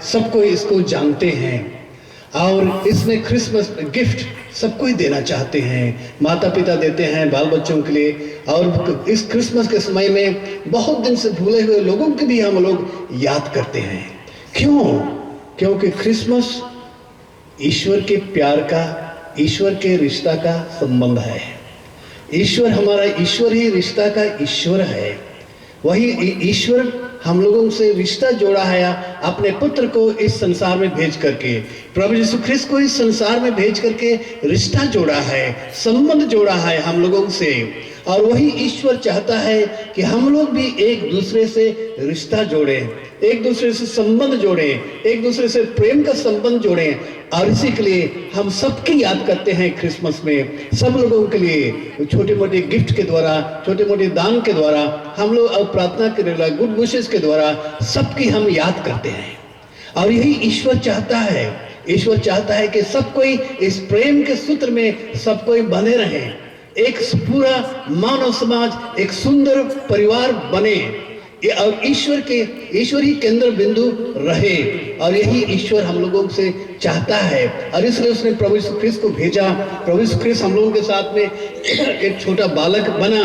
सबको इसको जानते हैं और इसमें क्रिसमस गिफ्ट सबको ही देना चाहते हैं। माता पिता देते हैं बाल बच्चों के लिए, और इस क्रिसमस के समय में बहुत दिन से भूले हुए लोगों की भी हम लोग याद करते हैं। क्यों? क्योंकि क्रिसमस ईश्वर के प्यार का, ईश्वर के रिश्ता का संबंध है। ईश्वर हमारा, ईश्वर ही रिश्ता का ईश्वर है। वही ईश्वर हम लोगों से रिश्ता जोड़ा है अपने पुत्र को इस संसार में भेज करके। प्रभु यीशु ख्रिस्त को इस संसार में भेज करके रिश्ता जोड़ा है, संबंध जोड़ा है हम लोगों से। और वही ईश्वर चाहता है कि हम लोग भी एक दूसरे से रिश्ता जोड़ें, एक दूसरे से संबंध जोड़ें, एक दूसरे से प्रेम का संबंध जोड़ें। और इसी के लिए हम सबकी याद करते हैं क्रिसमस में। सब लोगों के लिए छोटे मोटे गिफ्ट के द्वारा, छोटे मोटे दान के द्वारा, हम लोग और प्रार्थना के द्वारा, गुड विशेस के द्वारा सबकी हम याद करते हैं। और यही ईश्वर चाहता है। ईश्वर चाहता है कि सब कोई इस प्रेम के सूत्र में सब कोई बने रहें, एक पूरा मानव समाज एक सुंदर परिवार बने और ईश्वर ही केंद्र बिंदु रहे। और यही ईश्वर हम लोगों से चाहता है। और इसलिए उसने प्रभु यीशु ख्रिस्त को भेजा। प्रभु यीशु ख्रिस्त हम लोगों के साथ में एक छोटा बालक बना,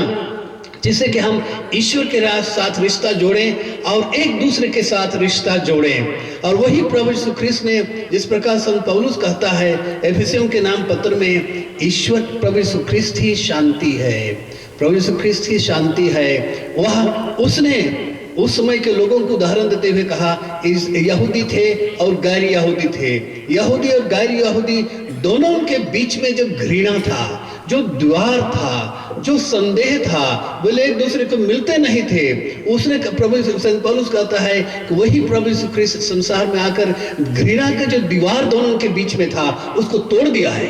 जिससे कि हम ईश्वर के साथ रिश्ता जोड़ें और एक दूसरे के साथ रिश्ता जोड़ें। और वही प्रभु यीशु ख्रिस्त ने, जिस प्रकार संत पौलुस कहता है एफिसियों के नाम पत्र में, ईश्वर प्रभु यीशु ख्रिस्त ही शांति है, प्रभु यीशु ख्रिस्त ही शांति है। वह उसने उस समय के लोगों को उदाहरण देते हुए कहा, इस यहूदी थे और गैर यहूदी थे। यहूदी और गैर यहूदी दोनों के बीच में जो घृणा था, जो द्वार था, जो संदेह था, बोले एक दूसरे को मिलते नहीं थे। उसने प्रभु संत पौलुस कहता है कि वही प्रभु यीशु ख्रिस्त संसार में आकर घृणा के जो दीवार दोनों के बीच में था उसको तोड़ दिया है,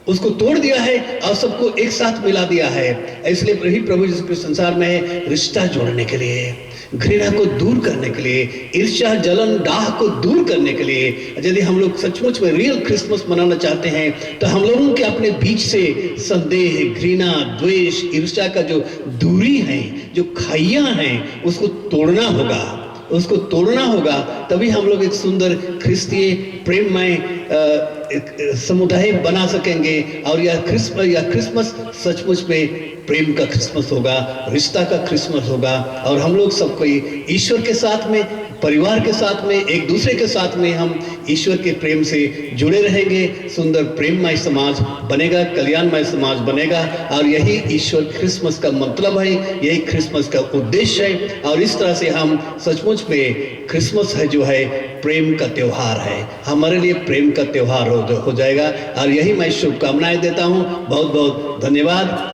उसको तोड़ दिया है और सबको एक साथ मिला दिया है। इसलिए वही प्रभु यीशु ख्रिस्त संसार में है रिश्ता जोड़ने के लिए, घृणा को दूर करने के लिए, ईर्ष्या जलन डाह को दूर करने के लिए। यदि हम लोग सचमुच में रियल क्रिसमस मनाना चाहते हैं तो हम लोगों के अपने बीच से संदेह, घृणा, द्वेष, ईर्ष्या का जो दूरी है, जो खाइयां हैं, उसको तोड़ना होगा, उसको तोड़ना होगा। तभी हम लोग एक सुंदर ख्रिस्तीय प्रेममय समुदाय बना सकेंगे। और यह क्रिसमस सचमुच में प्रेम का क्रिसमस होगा, रिश्ता का क्रिसमस होगा। और हम लोग सब कोई ईश्वर के साथ में, परिवार के साथ में, एक दूसरे के साथ में हम ईश्वर के प्रेम से जुड़े रहेंगे। सुंदर प्रेममय समाज बनेगा, कल्याणमय समाज बनेगा। और यही ईश्वर क्रिसमस का मतलब है, यही क्रिसमस का उद्देश्य है। और इस तरह से हम सचमुच में क्रिसमस है जो है प्रेम का त्योहार है, हमारे लिए प्रेम का त्योहार हो जाएगा। और यही मैं शुभकामनाएं देता हूँ। बहुत बहुत धन्यवाद।